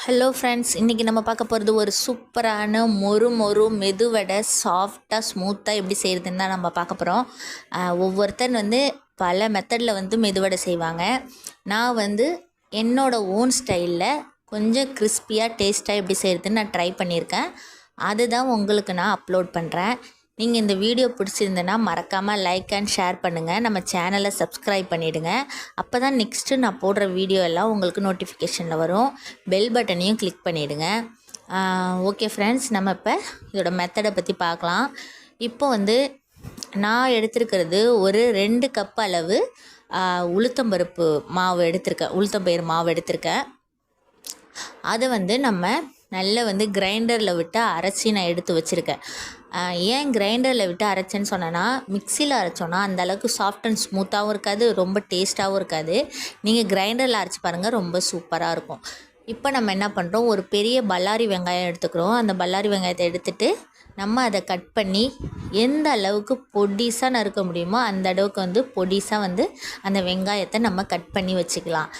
Hello friends, இன்றைக்கி நம்ம பார்க்க போகிறது ஒரு சூப்பரான மொறு மெதுவடை சாஃப்டாக ஸ்மூத்தாக எப்படி செய்கிறதுன்னு தான் நம்ம பார்க்க போகிறோம். ஒவ்வொருத்தர் பல மெத்தடில் மெதுவடை செய்வாங்க. நான் என்னோடய ஓன் ஸ்டைலில் கொஞ்சம் கிறிஸ்பியாக டேஸ்ட்டாக எப்படி செய்கிறதுன்னு நான் ட்ரை பண்ணியிருக்கேன். அதுதான் உங்களுக்கு நான் அப்லோட் பண்ணுறேன். நீங்கள் இந்த வீடியோ பிடிச்சிருந்தேன்னா மறக்காமல் லைக் அண்ட் ஷேர் பண்ணுங்கள். நம்ம சேனலை சப்ஸ்கிரைப் பண்ணிவிடுங்க. அப்போ தான் நெக்ஸ்ட்டு நான் போடுற வீடியோ எல்லாம் உங்களுக்கு நோட்டிஃபிகேஷனில் வரும். பெல் பட்டனையும் கிளிக் பண்ணிவிடுங்க. ஓகே ஃப்ரெண்ட்ஸ், நம்ம இப்போ இதோட மெத்தடை பற்றி பார்க்கலாம். இப்போ நான் எடுத்துருக்கிறது ஒரு 2 கப் அளவு உளுத்தம்பருப்பு மாவு எடுத்திருக்கேன். உளுத்தம்பயிறு மாவு எடுத்திருக்கேன். அதை நம்ம நல்லா கிரைண்டரில் விட்டு அரைச்சி நான் எடுத்து வச்சுருக்கேன். ஏன் கிரைண்டரில் விட்டு அரைச்சேன்னு சொன்னேன்னா, மிக்சியில் அரைச்சோன்னா அந்தளவுக்கு சாஃப்ட் அண்ட் ஸ்மூத்தாகவும் இருக்காது, ரொம்ப டேஸ்ட்டாகவும் இருக்காது. நீங்கள் கிரைண்டரில் அரைச்சி பாருங்கள், ரொம்ப சூப்பராக இருக்கும். இப்போ நம்ம என்ன பண்ணுறோம், ஒரு பெரிய பல்லாரி வெங்காயம் எடுத்துக்கிறோம். அந்த பல்லாரி வெங்காயத்தை எடுத்துகிட்டு நம்ம அதை கட் பண்ணி எந்த அளவுக்கு பொடிசாக நறுக்க முடியுமோ அந்த அளவுக்கு பொடிசாக அந்த வெங்காயத்தை நம்ம கட் பண்ணி வச்சுக்கலாம்.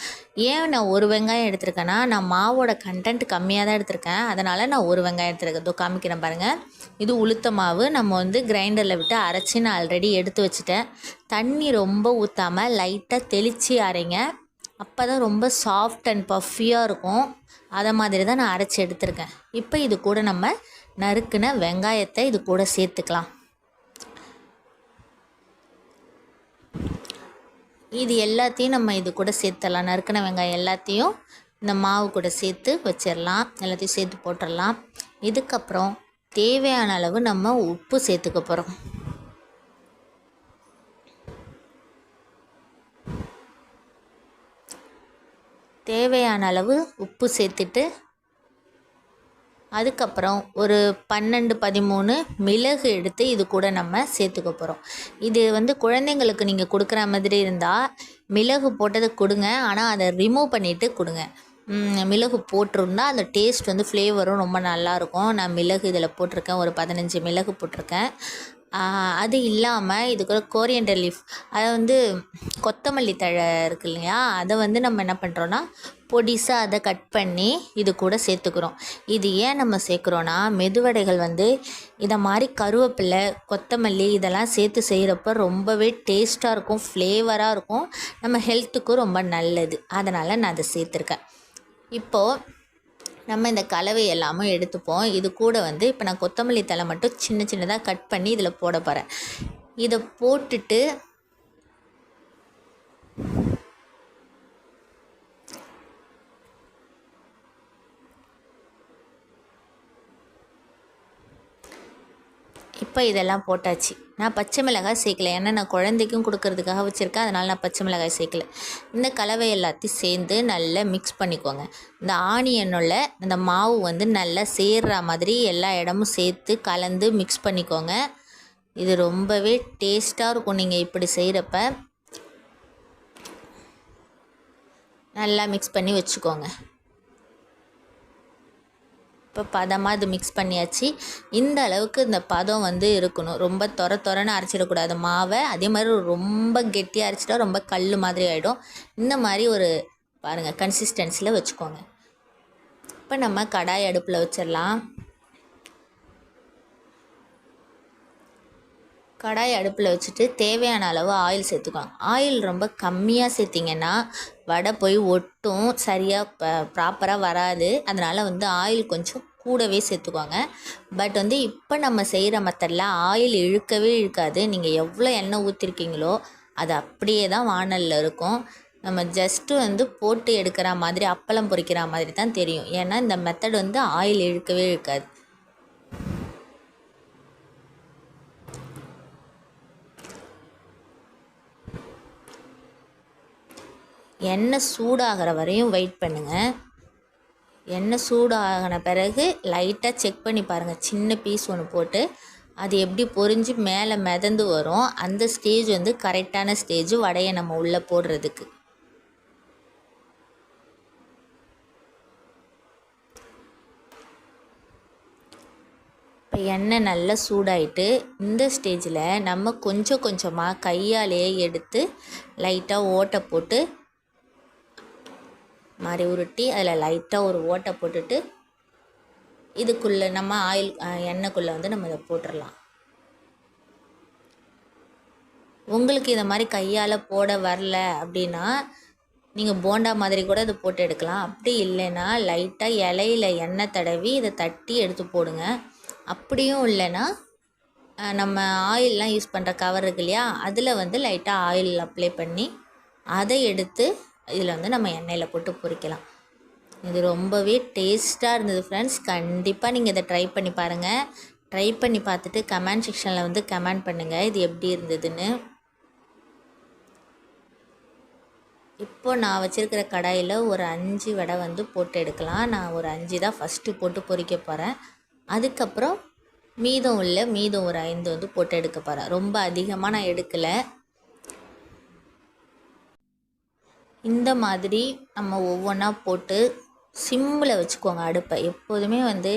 ஏன் நான் ஒரு வெங்காயம் எடுத்திருக்கேன்னா, நான் மாவோட கண்டென்ட் கம்மியாக தான் எடுத்திருக்கேன். அதனால் நான் ஒரு வெங்காயம் எடுத்துருக்கேன். காமிக்கிறேன் பாருங்கள். இது உளுத்த மாவு. நம்ம கிரைண்டரில் விட்டு அரைச்சி நான் ஆல்ரெடி எடுத்து வச்சுட்டேன். தண்ணி ரொம்ப ஊற்றாமல் லைட்டாக தெளித்து அரைங்க. அப்போ தான் ரொம்ப சாஃப்ட் அண்ட் பஃபியாக இருக்கும். அதை மாதிரி தான் நான் அரைச்சி எடுத்திருக்கேன். இப்போ இது கூட நம்ம நறுக்குன வெங்காயத்தை இது கூட சேர்த்துக்கலாம். இது எல்லாத்தையும் நம்ம இது கூட சேர்த்துடலாம். நறுக்குன வெங்காயம் எல்லாத்தையும் இந்த மாவு கூட சேர்த்து வச்சிடலாம். எல்லாத்தையும் சேர்த்து போட்டுடலாம். இதுக்கப்புறம் தேவையான அளவு நம்ம உப்பு சேர்த்துக்க போகிறோம். தேவையான அளவு உப்பு சேர்த்துட்டு அதுக்கப்புறம் ஒரு 12-13 மிளகு எடுத்து இது கூட நம்ம சேர்த்துக்க போகிறோம். இது குழந்தைங்களுக்கு நீங்கள் கொடுக்குற மாதிரி இருந்தால் மிளகு போட்டதை கொடுங்க, ஆனால் அதை ரிமூவ் பண்ணிவிட்டு கொடுங்க. மிளகு போட்டிருந்தா அந்த டேஸ்ட் ஃப்ளேவரும் ரொம்ப நல்லாயிருக்கும். நான் மிளகு இதில் போட்டிருக்கேன், ஒரு 15 மிளகு போட்டிருக்கேன். அது இல்லாமல் இது கூட கோரியண்டர் லீஃப், அதை கொத்தமல்லி தழை இருக்கு இல்லையா, அதை நம்ம என்ன பண்ணுறோன்னா பொடிசாக அதை கட் பண்ணி இது கூட சேர்த்துக்கிறோம். இது ஏன் நம்ம சேர்க்குறோன்னா, மெதுவடைகள் இதை மாதிரி கருவேப்பிலை கொத்தமல்லி இதெல்லாம் சேர்த்து செய்கிறப்ப ரொம்பவே டேஸ்ட்டாக இருக்கும், ஃப்ளேவராக இருக்கும், நம்ம ஹெல்த்துக்கும் ரொம்ப நல்லது. அதனால் நான் அதை சேர்த்துருக்கேன். இப்போது நம்ம இந்த கலவை எல்லாமும் எடுத்துப்போம். இது கூட இப்போ நான் கொத்தமல்லி தழை மட்டும் சின்ன சின்னதாக கட் பண்ணி இதில் போட போகிறேன். இதை போட்டுட்டு இப்போ இதெல்லாம் போட்டாச்சு. நான் பச்சை மிளகாய் சேர்க்கலை, ஏன்னா நான் குழந்தைக்கும் கொடுக்கறதுக்காக வச்சுருக்கேன். அதனால் நான் பச்சை மிளகாய் சேர்க்கலை. இந்த கலவை எல்லாத்தையும் சேர்ந்து நல்லா மிக்ஸ் பண்ணிக்கோங்க. இந்த ஆனியனோட இந்த மாவு நல்லா சேர்கிற மாதிரி எல்லா இடமும் சேர்த்து கலந்து மிக்ஸ் பண்ணிக்கோங்க. இது ரொம்பவே டேஸ்ட்டாக இருக்கும். நீங்கள் இப்படி செய்கிறப்ப நல்லா மிக்ஸ் பண்ணி வச்சுக்கோங்க. இப்போ பதமாக இது மிக்ஸ் பண்ணியாச்சு. இந்த அளவுக்கு இந்த பதம் இருக்கணும். ரொம்ப தொரன்னு அரைச்சிடக்கூடாது மாவை. அதே மாதிரி ரொம்ப கெட்டியாக அரைச்சிட்டா ரொம்ப கல் மாதிரி ஆகிடும். இந்த மாதிரி ஒரு பாருங்கள் கன்சிஸ்டன்சியில் வச்சுக்கோங்க. இப்போ நம்ம கடாய் அடுப்பில் வச்சிடலாம். கடாய் அடுப்பில் வச்சுட்டு தேவையான அளவு ஆயில் சேர்த்துக்குவாங்க. ஆயில் ரொம்ப கம்மியாக சேர்த்திங்கன்னா வடை போய் ஒட்டும், சரியாக ப்ராப்பராக வராது. அதனால் ஆயில் கொஞ்சம் கூடவே சேர்த்துக்குவாங்க. பட் இப்போ நம்ம செய்கிற மெத்தடில் ஆயில் இழுக்கவே இழுக்காது. நீங்கள் எவ்வளோ எண்ணெய் ஊற்றிருக்கீங்களோ அது அப்படியே தான் வானலில் இருக்கும். நம்ம ஜஸ்ட்டு போட்டு எடுக்கிற மாதிரி அப்பளம் பொரிக்கிற மாதிரி தான் தெரியும். ஏன்னா இந்த மெத்தட் ஆயில் இழுக்கவே இழுக்காது. எண்ணெய் சூடாகிற வரையும் வெயிட் பண்ணுங்கள். எண்ணெய் சூடாகின பிறகு லைட்டாக செக் பண்ணி பாருங்கள். சின்ன பீஸ் ஒன்று போட்டு அது எப்படி பொரிஞ்சு மேலே மிதந்து வரும். அந்த ஸ்டேஜ் கரெக்டான ஸ்டேஜ் வடையை நம்ம உள்ளே போடுறதுக்கு. இப்போ எண்ணெய் நல்லா சூடாயிட்டு இந்த ஸ்டேஜில் நம்ம கொஞ்சம் கொஞ்சமாக கையாலேயே எடுத்து லைட்டாக ஓட்டை போட்டு மாதிரி உருட்டி அதில் லைட்டாக ஒரு ஓட்டை போட்டுட்டு இதுக்குள்ளே நம்ம எண்ணெய்க்குள்ளே வந்து நம்ம இதை போட்டுடலாம். உங்களுக்கு இதை மாதிரி கையால் போட வரல அப்படின்னா நீங்கள் போண்டா மாதிரி கூட இதை போட்டு எடுக்கலாம். அப்படி இல்லைன்னா லைட்டாக இலையில எண்ணெய் தடவி இதை தட்டி எடுத்து போடுங்க. அப்படியும் இல்லைன்னா நம்ம ஆயிலெலாம் யூஸ் பண்ணுற கவர் இருக்கு இல்லையா, அதில் வந்து லைட்டாக ஆயில் அப்ளை பண்ணி அதை எடுத்து இதில் வந்து நம்ம எண்ணெயில் போட்டு பொரிக்கலாம். இது ரொம்பவே டேஸ்ட்டாக இருந்தது ஃப்ரெண்ட்ஸ். கண்டிப்பாக நீங்கள் இதை ட்ரை பண்ணி பாருங்கள். ட்ரை பண்ணி பார்த்துட்டு கமெண்ட் செக்ஷனில் வந்து கமெண்ட் பண்ணுங்கள் இது எப்படி இருந்ததுன்னு. இப்போது நான் வச்சுருக்கிற கடாயில் ஒரு 5 வடை வந்து போட்டு எடுக்கலாம். நான் ஒரு 5 தான் ஃபஸ்ட்டு போட்டு பொரிக்க போகிறேன். அதுக்கப்புறம் மீதம் ஒரு 5 வந்து போட்டு எடுக்க போகிறேன். ரொம்ப அதிகமாக நான் எடுக்கலை. இந்த மாதிரி நம்ம ஒவ்வொன்றா போட்டு சிம்மில் வச்சுக்கோங்க அடுப்பை. எப்போதுமே வந்து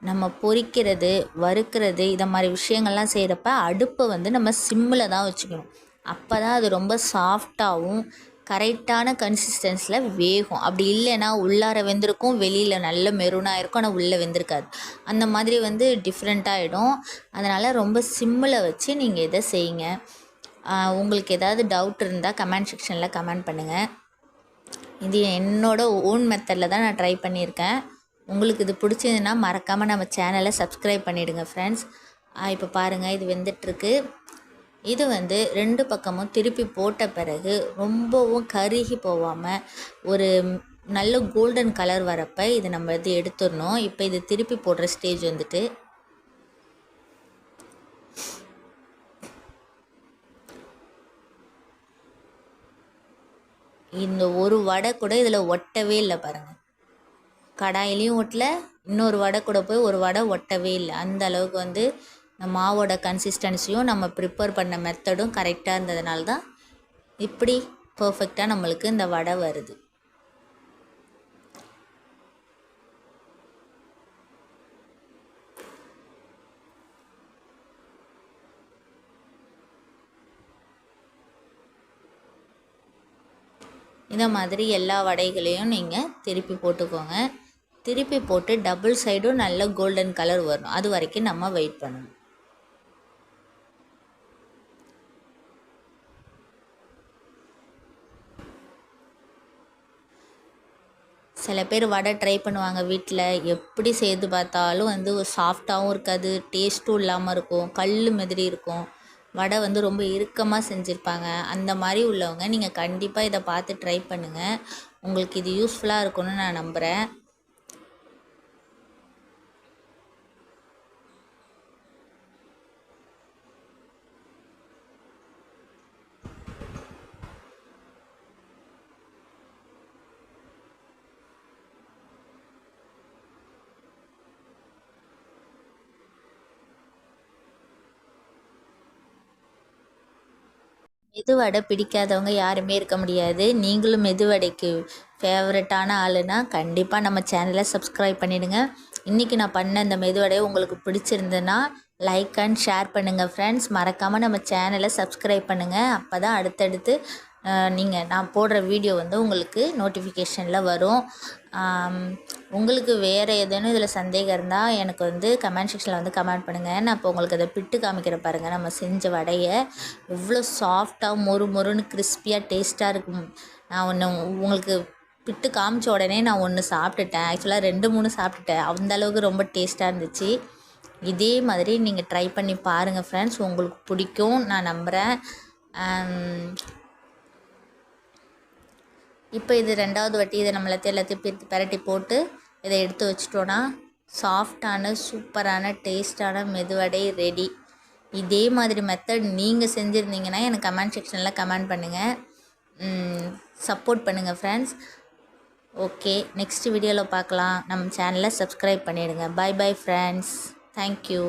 நம்ம பொரிக்கிறது, வறுக்கிறது இதை மாதிரி விஷயங்கள்லாம் செய்கிறப்ப அடுப்பை வந்து நம்ம சிம்மில் தான் வச்சுக்கணும். அப்போ தான் அது ரொம்ப சாஃப்டாகவும் கரெக்டான கன்சிஸ்டன்ஸில் வேகும். அப்படி இல்லைன்னா உள்ளார வெந்திருக்கும், வெளியில் நல்ல மெரூனாக இருக்கும், ஆனால் உள்ளே வெந்திருக்காது. அந்த மாதிரி வந்து டிஃப்ரெண்ட்டாகிடும். அதனால் ரொம்ப சிம்மில் வச்சு நீங்கள் இதை செய்யுங்க. உங்களுக்கு ஏதாவது டவுட் இருந்தால் கமெண்ட் செக்ஷனில் கமெண்ட் பண்ணுங்கள். இது என்னோடய ஓன் மெத்தடில் தான் நான் ட்ரை பண்ணியிருக்கேன். உங்களுக்கு இது பிடிச்சதுன்னா மறக்காமல் நம்ம சேனலை சப்ஸ்கிரைப் பண்ணிவிடுங்க ஃப்ரெண்ட்ஸ். இப்போ பாருங்கள் இது வெந்துட்டுருக்கு. இது வந்து 2 பக்கமும் திருப்பி போட்ட பிறகு ரொம்பவும் கருகி போகாமல் ஒரு நல்ல கோல்டன் கலர் வரப்போ இது நம்ம இது எடுத்துடணும். இப்போ இது திருப்பி போடுற ஸ்டேஜ் வந்துட்டு இந்த ஒரு வடை கூட இதில் ஒட்டவே இல்லை பாருங்கள். கடாயிலையும் ஒட்டலை, இன்னொரு வடை கூட போய் ஒரு வடை ஒட்டவே இல்லை. அந்த அளவுக்கு வந்து இந்த மாவோட கன்சிஸ்டன்சியும் நம்ம ப்ரிப்பேர் பண்ண மெத்தடும் கரெக்டாக இருந்ததுனால தான் இப்படி பர்ஃபெக்டாக நம்மளுக்கு இந்த வடை வருது. இந்த மாதிரி எல்லா வடைகளையும் நீங்கள் திருப்பி போட்டுக்கோங்க. திருப்பி போட்டு டபுள் சைடும் நல்ல கோல்டன் கலர் வரணும். அது வரைக்கும் நம்ம வெயிட் பண்ணணும். சில பேர் வடை ட்ரை பண்ணுவாங்க வீட்டில். எப்படி செய்து பார்த்தாலும் வந்து ஒரு சாஃப்டாகவும் இருக்காது, டேஸ்ட்டும் இல்லாமல் இருக்கும், கல் மாதிரி இருக்கும். வடை வந்து ரொம்ப இறுக்கமாக செஞ்சுருப்பாங்க. அந்த மாதிரி உள்ளவங்க நீங்கள் கண்டிப்பாக இதை பார்த்து ட்ரை பண்ணுங்கள். உங்களுக்கு இது யூஸ்ஃபுல்லாக இருக்கும்னு நான் நம்புகிறேன். மெதுவடை பிடிக்காதவங்க யாருமே இருக்க முடியாது. நீங்களும் மெதுவடைக்கு ஃபேவரட்டான ஆளுனா கண்டிப்பாக நம்ம சேனலை சப்ஸ்கிரைப் பண்ணிவிடுங்க. இன்றைக்கி நான் பண்ண இந்த மெதுவடை உங்களுக்கு பிடிச்சிருந்ததுன்னா லைக் அண்ட் ஷேர் பண்ணுங்கள் ஃப்ரெண்ட்ஸ். மறக்காமல் நம்ம சேனலை சப்ஸ்கிரைப் பண்ணுங்கள். அப்போ தான் அடுத்தடுத்து நான் போடுற வீடியோ வந்து உங்களுக்கு நோட்டிஃபிகேஷனில் வரும். உங்களுக்கு வேறு ஏதேனும் இதில் சந்தேகம் இருந்தால் எனக்கு வந்து கமெண்ட் செக்ஷனில் வந்து கமெண்ட் பண்ணுங்கள். நான் இப்போ உங்களுக்கு அதை பிட்டு காமிக்கிற பாருங்கள். நம்ம செஞ்ச வடையை எவ்வளோ சாஃப்டாக மொறுன்னு கிறிஸ்பியாக டேஸ்ட்டாக இருக்கும். நான் உங்களுக்கு பிட்டு காமிச்ச உடனே நான் ஒன்று சாப்பிட்டுட்டேன். ஆக்சுவலாக 2-3 சாப்பிட்டுட்டேன். அந்தளவுக்கு ரொம்ப டேஸ்ட்டாக இருந்துச்சு. இதே மாதிரி நீங்கள் ட்ரை பண்ணி பாருங்கள் ஃப்ரெண்ட்ஸ். உங்களுக்கு பிடிக்கும் நான் நம்புகிறேன். இப்போ இது 2வது வாட்டி இதை நம்ம எல்லாத்தையும் பிரட்டி போட்டு இதை எடுத்து வச்சிட்டோன்னா சாஃப்டான சூப்பரான டேஸ்டான மெதுவடை ரெடி. இதே மாதிரி மெத்தட் நீங்கள் செஞ்சுருந்தீங்கன்னா எனக்கு கமெண்ட் செக்ஷனில் கமெண்ட் பண்ணுங்கள். சப்போர்ட் பண்ணுங்கள் ஃப்ரெண்ட்ஸ். ஓகே, நெக்ஸ்ட் வீடியோவில் பார்க்கலாம். நம்ம சேனலை சப்ஸ்கிரைப் பண்ணிவிடுங்க. Bye friends. தேங்க்யூ.